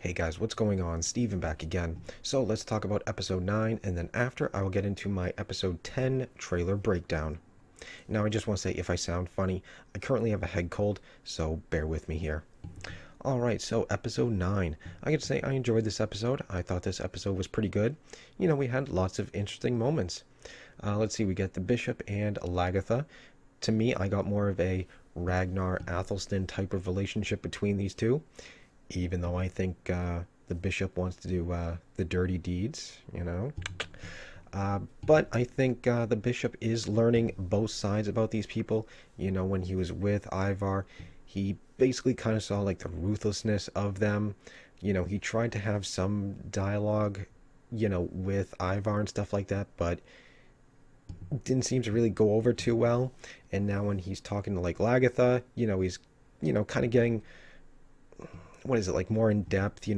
Hey guys, what's going on? Steven back again. So let's talk about episode 9, and then after I will get into my episode 10 trailer breakdown. Now I just want to say if I sound funny, I currently have a head cold, so bear with me here. Alright, so episode 9. I could say I enjoyed this episode. I thought this episode was pretty good. We had lots of interesting moments. Let's see, we get the Bishop and Lagatha. To me, I got more of a Ragnar Athelstan type of relationship between these two, even though I think the Bishop wants to do the dirty deeds. But I think the Bishop is learning both sides about these people. When he was with Ivar, he basically kind of saw like the ruthlessness of them. He tried to have some dialogue, with Ivar and stuff like that, but didn't seem to really go over too well. And now when he's talking to like Lagatha, he's, kind of getting, what is it, like more in depth,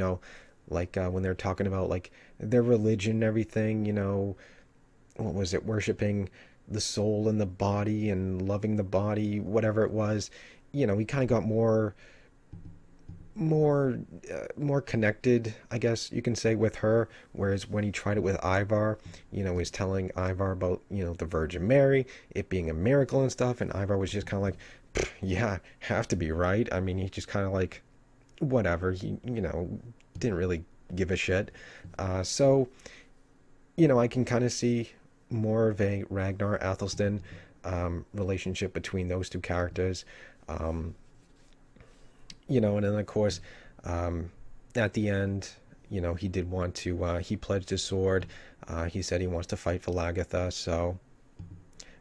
like when they're talking about like their religion and everything, what was it, worshiping the soul and the body and loving the body, whatever it was. He kind of got more connected, I guess you can say, with her. Whereas when he tried it with Ivar, he's telling Ivar about, the Virgin Mary, it being a miracle and stuff, and Ivar was just kind of like, yeah, have to be right. I mean, he just kind of like, whatever. He, didn't really give a shit. So, I can kind of see more of a Ragnar Athelstan relationship between those two characters. And then of course, at the end, he did want to, he pledged his sword. He said he wants to fight for Lagatha, so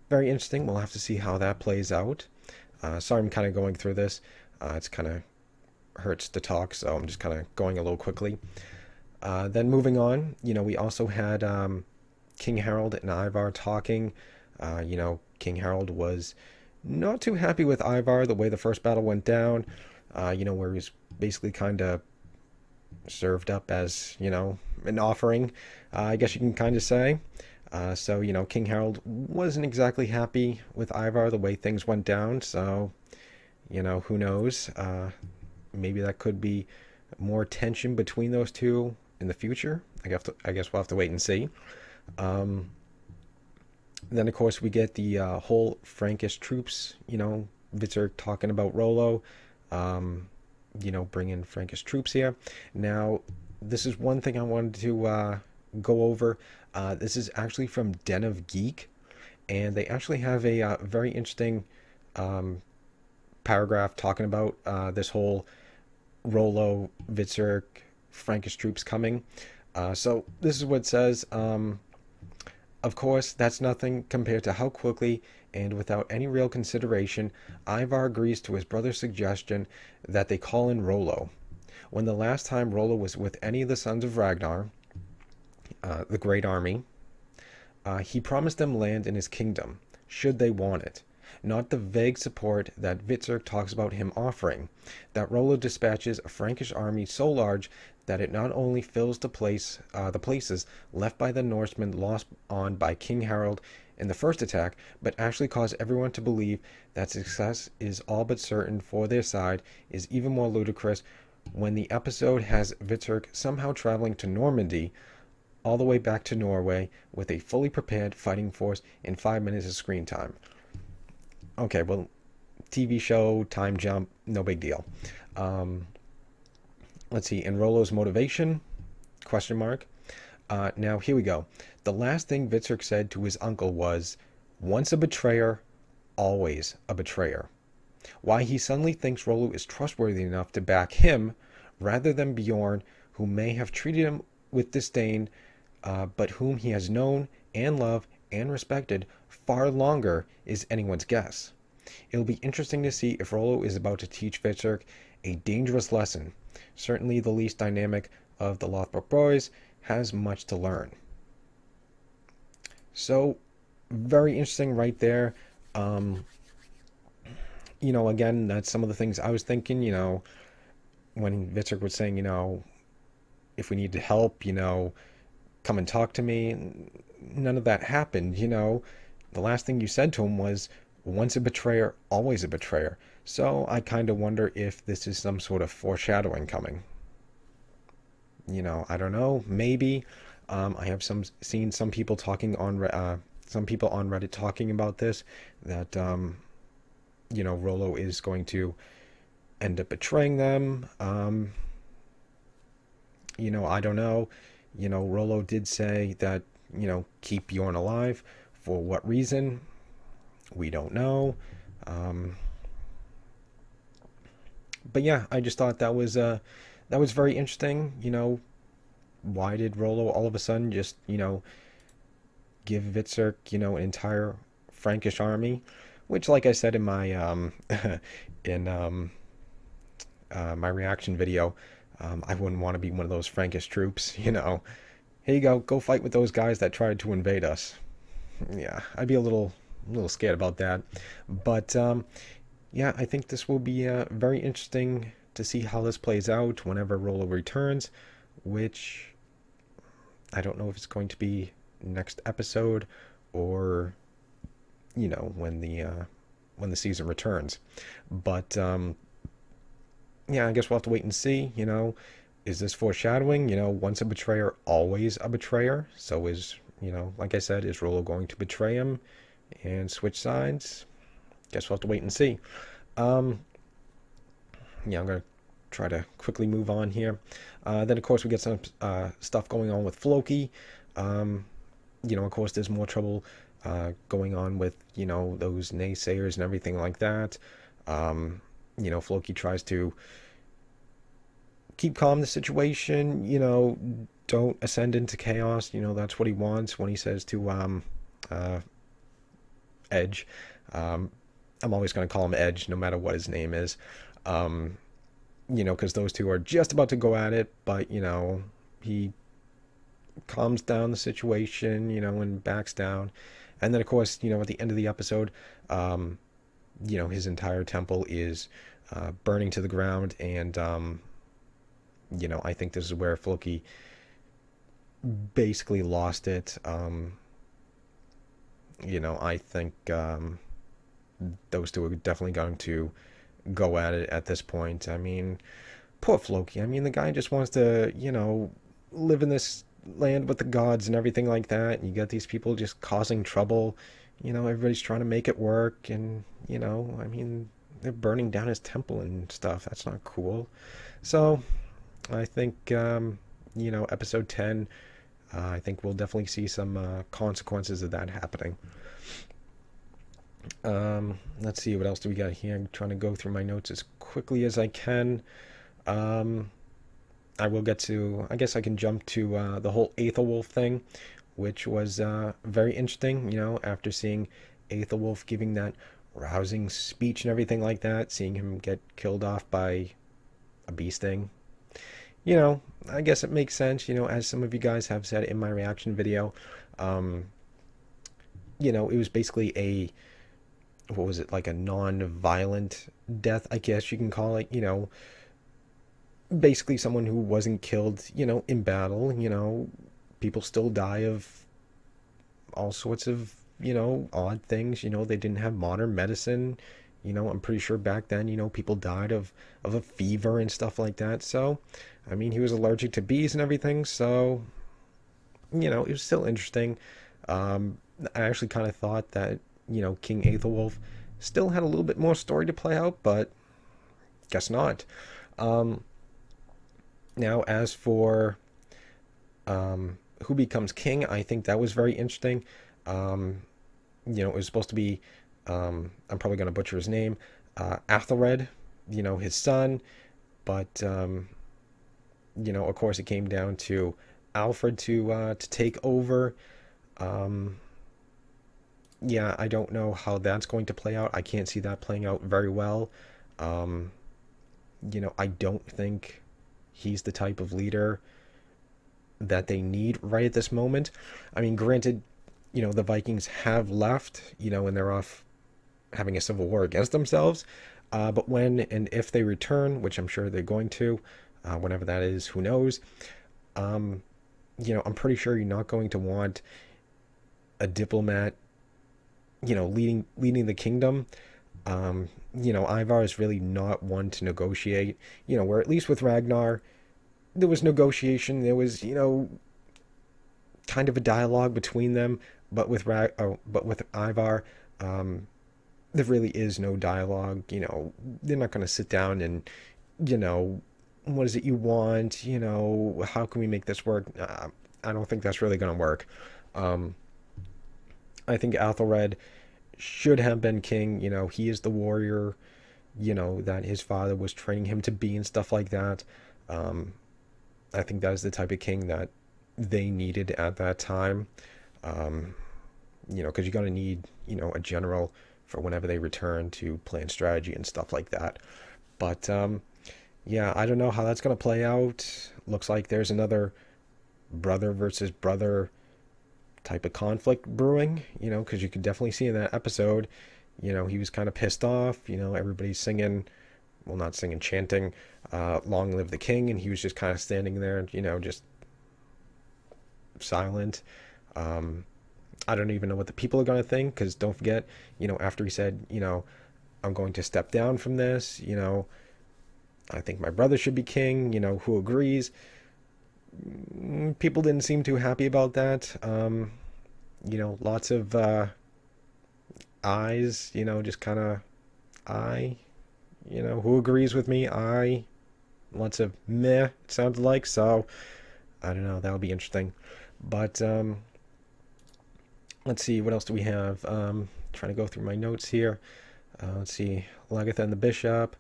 very interesting. We'll have to see how that plays out. Sorry I'm kind of going through this. It's kind of hurts to talk, so I'm just kind of going a little quickly. Then moving on, we also had King Harold and Ivar talking. King Harold was not too happy with Ivar the way the first battle went down. Where he's basically kind of served up as, an offering, I guess you can kind of say. So, King Harold wasn't exactly happy with Ivar the way things went down, so, who knows? Maybe that could be more tension between those two in the future. I guess we'll have to wait and see. Then, of course, we get the whole Frankish troops, Witzer talking about Rollo. Bring in Frankish troops here. Now, this is one thing I wanted to go over. This is actually from Den of Geek, and they actually have a very interesting paragraph talking about this whole Rollo, Witzer, Frankish troops coming. So this is what it says. Of course, that's nothing compared to how quickly and without any real consideration Ivar agrees to his brother's suggestion that they call in Rollo. When the last time Rollo was with any of the sons of Ragnar, the Great Army, he promised them land in his kingdom, should they want it. Not the vague support that Witzer talks about him offering. That Rollo dispatches a Frankish army so large that it not only fills the places left by the Norsemen lost on by King Harold in the first attack, but actually cause everyone to believe that success is all but certain for their side, is even more ludicrous when the episode has Witzer somehow traveling to Normandy all the way back to Norway with a fully prepared fighting force in 5 minutes of screen time. Okay, well, TV show, time jump, no big deal. Let's see, in Rollo's motivation, question mark. Now, here we go. The last thing Witzer said to his uncle was, once a betrayer, always a betrayer. Why he suddenly thinks Rollo is trustworthy enough to back him, rather than Bjorn, who may have treated him with disdain, but whom he has known and loved and respected far longer, is anyone's guess. It'll be interesting to see if Rollo is about to teach Witzer a dangerous lesson. Certainly the least dynamic of the Lothbrok boys has much to learn. So, very interesting right there. Again, that's some of the things I was thinking, when Witzer was saying, if we need help, come and talk to me. None of that happened, The last thing you said to him was, once a betrayer, always a betrayer. So I kind of wonder if this is some sort of foreshadowing coming. I don't know, maybe. I have seen some people talking on some people on Reddit talking about this, that Rolo is going to end up betraying them. I don't know. Rolo did say that, keep Bjorn alive. For what reason? We don't know. Um, but yeah, I just thought that was very interesting. Why did Rolo all of a sudden just, give Vitserk, an entire Frankish army, which, like I said in my in my reaction video, I wouldn't want to be one of those Frankish troops. Here you go fight with those guys that tried to invade us. Yeah, I'd be a little scared about that. But yeah, I think this will be very interesting to see how this plays out whenever Rolo returns, which I don't know if it's going to be next episode or when the season returns. But yeah, I guess we'll have to wait and see. Is this foreshadowing? Once a betrayer, always a betrayer. So is, like I said, is Rolo going to betray him and switch sides? Guess we'll have to wait and see. Um, yeah, I'm gonna try to quickly move on here. Then of course we get some stuff going on with Floki. Of course there's more trouble going on with those naysayers and everything like that. Floki tries to keep calm the situation. Don't ascend into chaos. That's what he wants when he says to Edge. I'm always going to call him Edge, no matter what his name is. Because those two are just about to go at it, but he calms down the situation, and backs down. And then, of course, at the end of the episode, his entire temple is burning to the ground, and I think this is where Floki basically lost it. I think those two are definitely going to go at it at this point. I mean, poor Floki. I mean, the guy just wants to, live in this land with the gods and everything like that. And you get these people just causing trouble. Everybody's trying to make it work. And, I mean, they're burning down his temple and stuff. That's not cool. So, I think, episode 10, I think we'll definitely see some consequences of that happening. Let's see, what else do we got here? I'm trying to go through my notes as quickly as I can. I will get to, I guess I can jump to the whole Aethelwulf thing, which was very interesting, after seeing Aethelwulf giving that rousing speech and everything like that, seeing him get killed off by a bee sting. I guess it makes sense, as some of you guys have said in my reaction video. It was basically what was it, like a non-violent death, I guess you can call it. Basically someone who wasn't killed, in battle. People still die of all sorts of, odd things. They didn't have modern medicine. I'm pretty sure back then, people died of a fever and stuff like that. So, I mean, he was allergic to bees and everything. So, it was still interesting. I actually kind of thought that, King Aethelwulf still had a little bit more story to play out, but guess not. Now, as for who becomes king, I think that was very interesting. It was supposed to be, I'm probably going to butcher his name, Athelred, his son, but, of course it came down to Alfred to take over. Yeah, I don't know how that's going to play out. I can't see that playing out very well. I don't think he's the type of leader that they need right at this moment. I mean, granted, the Vikings have left, and they're off having a civil war against themselves. But when and if they return, which I'm sure they're going to, whenever that is, who knows? I'm pretty sure you're not going to want a diplomat, leading the kingdom. Ivar is really not one to negotiate. Where at least with Ragnar, there was negotiation. There was, kind of a dialogue between them, but with Ivar, um, there really is no dialogue. They're not going to sit down and, you know, what is it you want? How can we make this work? I don't think that's really going to work. Um, I think Athelred should have been king. He is the warrior, that his father was training him to be and stuff like that. Um, I think that is the type of king that they needed at that time. Um, because you're going to need, a general for whenever they return to plan strategy and stuff like that. But yeah, I don't know how that's going to play out. Looks like there's another brother versus brother type of conflict brewing, because you could definitely see in that episode, he was kind of pissed off. Everybody's singing, well, not singing, chanting, Long Live the King, and he was just kind of standing there, just silent. I don't even know what the people are going to think, because don't forget, after he said, I'm going to step down from this, I think my brother should be king, who agrees? People didn't seem too happy about that. Lots of eyes, just kind of I, who agrees with me? I, lots of meh, it sounded like. So, I don't know, that'll be interesting. But, let's see, what else do we have? Trying to go through my notes here. Let's see, Lagatha and the Bishop,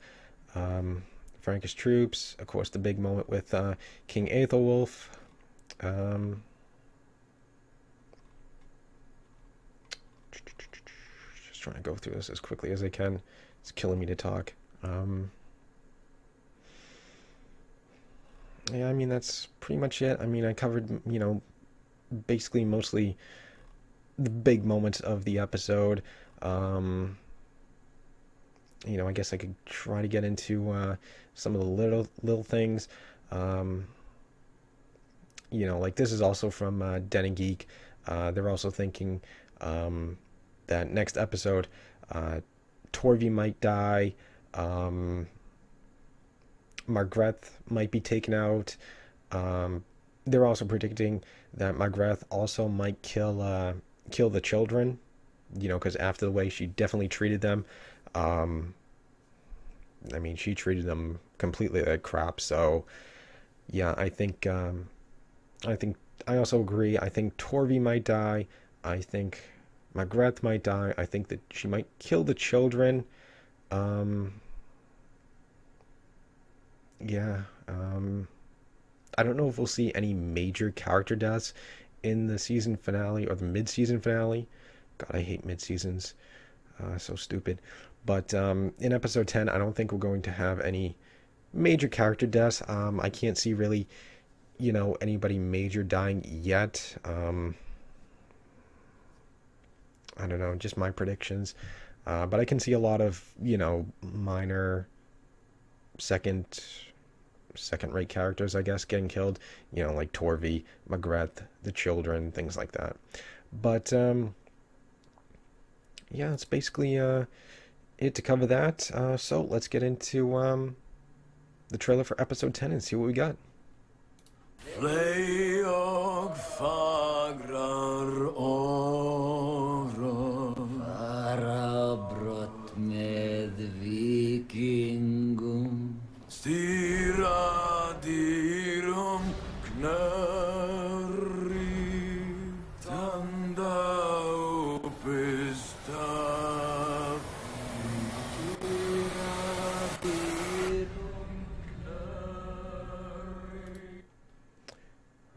Frankish troops, of course, the big moment with King Aethelwulf. Just trying to go through this as quickly as I can. It's killing me to talk. Yeah, I mean, that's pretty much it. I mean, I covered, basically mostly the big moments of the episode. I guess I could try to get into some of the little things. Like this is also from Den and Geek. They're also thinking that next episode, Torvi might die. Margrethe might be taken out. They're also predicting that Margrethe also might kill the children. Because after the way she definitely treated them. I mean, she treated them completely like crap. So, yeah, I think I also agree. I think Torvi might die. I think Margrethe might die. I think that she might kill the children. Yeah. I don't know if we'll see any major character deaths in the season finale or the mid-season finale. God, I hate mid-seasons. So stupid. But in episode 10, I don't think we're going to have any major character deaths. I can't see really, anybody major dying yet. I don't know, just my predictions. But I can see a lot of, minor second-rate characters, I guess, getting killed. Like Torvi, Margrethe, the children, things like that. But yeah, that's basically it to cover that. So let's get into the trailer for episode 10 and see what we got. Fleog fagrar öron Fara brott med vikingum Styra dyrum knörri Tanda uppista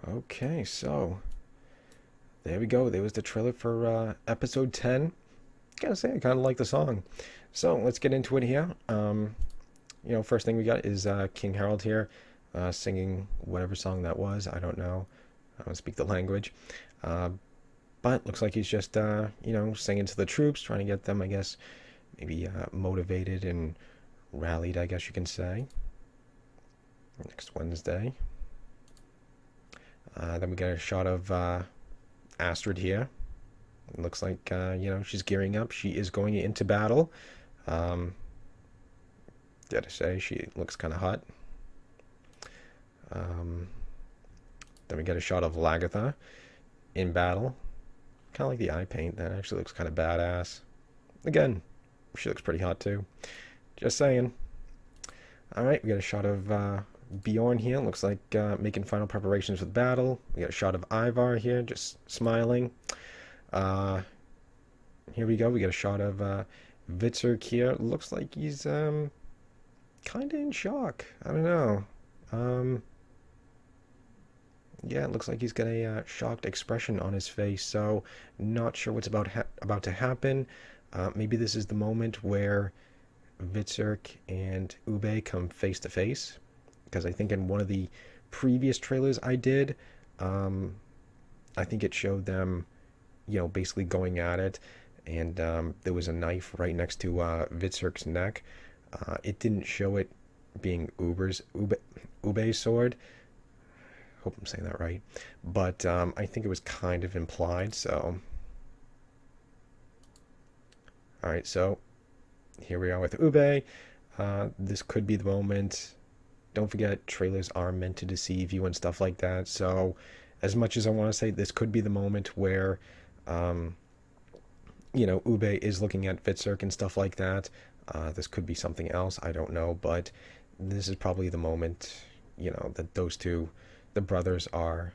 Okay, so there we go. There was the trailer for episode 10. Gotta say, I kind of like the song. So let's get into it here. First thing we got is King Harold here singing whatever song that was. I don't know. I don't speak the language. But looks like he's just, singing to the troops, trying to get them, I guess, maybe motivated and rallied, I guess you can say. Next Wednesday. Then we get a shot of Astrid here. It looks like, she's gearing up. She is going into battle. Dare to say, she looks kind of hot. Um, then we get a shot of Lagatha in battle. Kind of like the eye paint. That actually looks kind of badass. Again, she looks pretty hot too. Just saying. Alright, we got a shot of Bjorn here. Looks like making final preparations for the battle. We got a shot of Ivar here, just smiling. Here we go. We got a shot of Vitzerk here. Looks like he's kind of in shock. I don't know. Yeah, it looks like he's got a shocked expression on his face. So, not sure what's about to happen. Maybe this is the moment where Vitzerk and Ube come face to face, because I think in one of the previous trailers I did, I think it showed them, basically going at it, and there was a knife right next to Vitzerk's neck. It didn't show it being Ube's sword. Hope I'm saying that right, but I think it was kind of implied. So, all right, so here we are with Ube. This could be the moment. Don't forget, trailers are meant to deceive you and stuff like that. So, as much as I want to say this could be the moment where, Ube is looking at Vitzerk and stuff like that, this could be something else. I don't know, but this is probably the moment, that those two, the brothers, are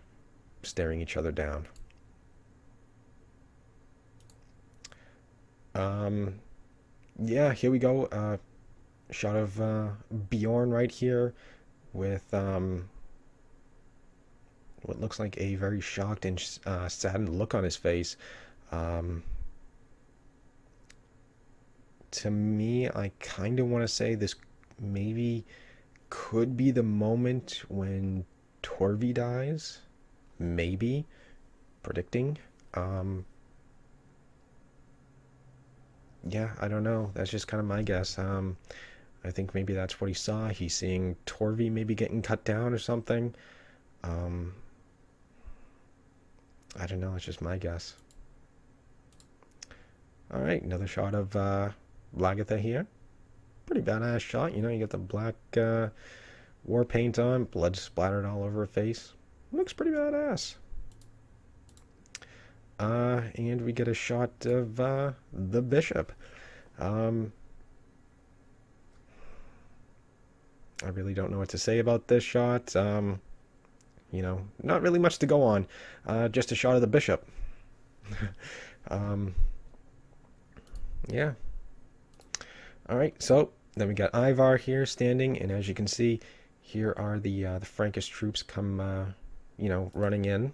staring each other down. Yeah, here we go. Shot of Bjorn right here with what looks like a very shocked and saddened look on his face. To me, I kind of want to say this maybe could be the moment when Torvi dies. Maybe. Predicting. Yeah, I don't know. That's just kind of my guess. I think maybe that's what he saw. He's seeing Torvi maybe getting cut down or something. I don't know. It's just my guess. All right, another shot of Lagatha here. Pretty badass shot. You got the black war paint on, blood splattered all over her face. Looks pretty badass. And we get a shot of the bishop. I really don't know what to say about this shot. Not really much to go on. Just a shot of the bishop. Yeah. All right, so then we got Ivar here standing, and as you can see, here are the Frankish troops come, running in.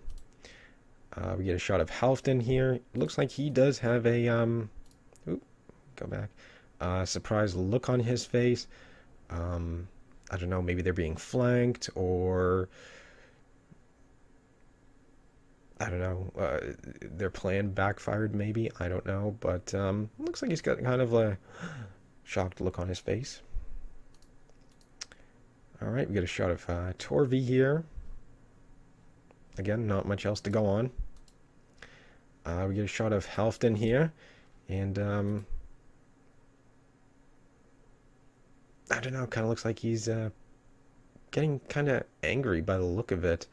We get a shot of Halfdan here. Looks like he does have a go back. Surprised look on his face. I don't know, maybe they're being flanked, or I don't know, their plan backfired maybe. I don't know, but looks like he's got kind of a shocked look on his face. All right, we get a shot of Torvi here. Again, not much else to go on. We get a shot of Halfdan here, and I don't know, kind of looks like he's getting kind of angry by the look of it.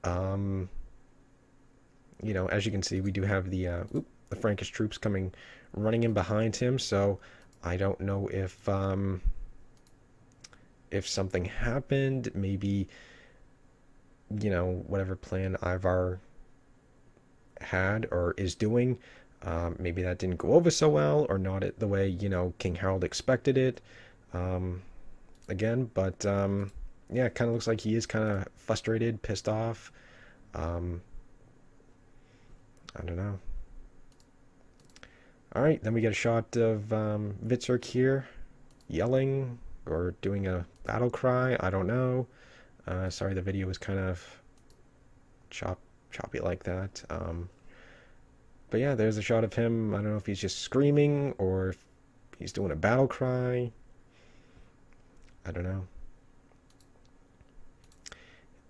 As you can see, we do have the Frankish troops coming running in behind him, so I don't know if something happened, maybe whatever plan Ivar had or is doing, maybe that didn't go over so well, or not the way King Harold expected it. Again, but yeah, it kind of looks like he is kind of frustrated, pissed off. I don't know. All right, then we get a shot of Vitzerk here, yelling or doing a battle cry. I don't know. Sorry, the video was kind of choppy like that. But yeah, there's a shot of him. I don't know if he's just screaming or if he's doing a battle cry. I don't know.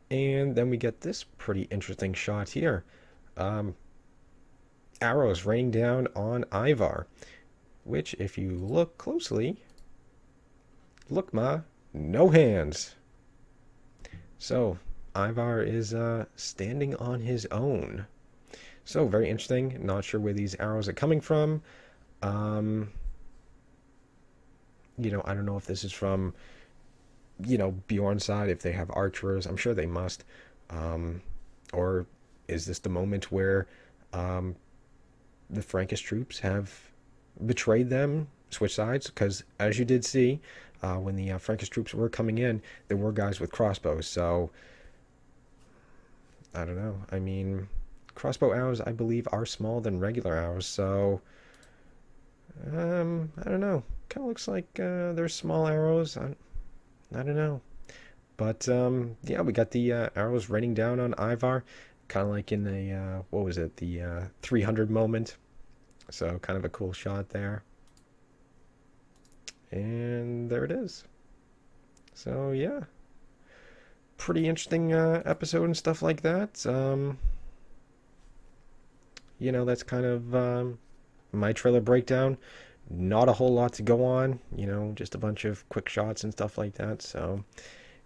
And then we get this pretty interesting shot here. Arrows raining down on Ivar, which, if you look closely, look ma, no hands. So Ivar is standing on his own. So very interesting. Not sure where these arrows are coming from. Um, I don't know if this is from, Bjorn's side, if they have archers. I'm sure they must. Um, or is this the moment where um, the Frankish troops have betrayed them, switch sides? Because as you did see, when the Frankish troops were coming in, there were guys with crossbows. So I don't know. I mean, crossbow arrows, I believe, are smaller than regular arrows. So I don't know. Kind of looks like they're small arrows. I don't know. But yeah, we got the arrows raining down on Ivar, kind of like in the what was it, the 300 moment. So kind of a cool shot there. And there it is. So yeah, pretty interesting episode and stuff like that. That's kind of my trailer breakdown. Not a whole lot to go on, just a bunch of quick shots and stuff like that. So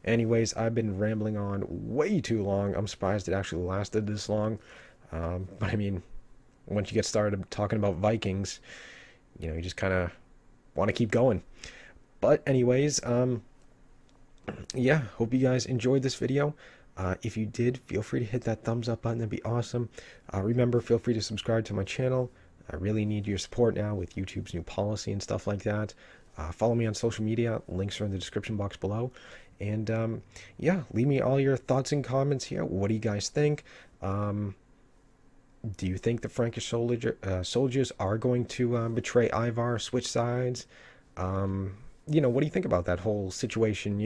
anyways, I've been rambling on way too long. I'm surprised it actually lasted this long. But I mean, once you get started talking about Vikings, you just kind of want to keep going. But anyways, yeah, hope you guys enjoyed this video. If you did, feel free to hit that thumbs up button. That'd be awesome. Remember, feel free to subscribe to my channel. I really need your support now with YouTube's new policy and stuff like that. Follow me on social media. Links are in the description box below. And yeah, leave me all your thoughts and comments here. What do you guys think? Do you think the Frankish soldiers are going to betray Ivar, switch sides? What do you think about that whole situation?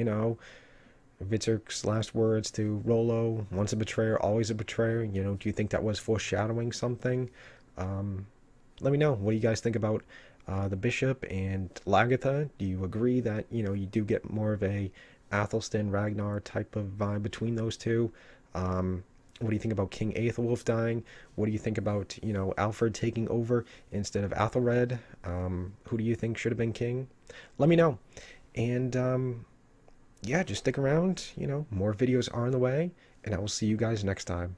Vitzerk's last words to Rollo, once a betrayer, always a betrayer. Do you think that was foreshadowing something? Let me know. What do you guys think about the bishop and Lagertha? Do you agree that, you do get more of a Athelstan, Ragnar type of vibe between those two? What do you think about King Aethelwulf dying? What do you think about, Alfred taking over instead of Athelred? Who do you think should have been king? Let me know. And yeah, just stick around. More videos are on the way, and I will see you guys next time.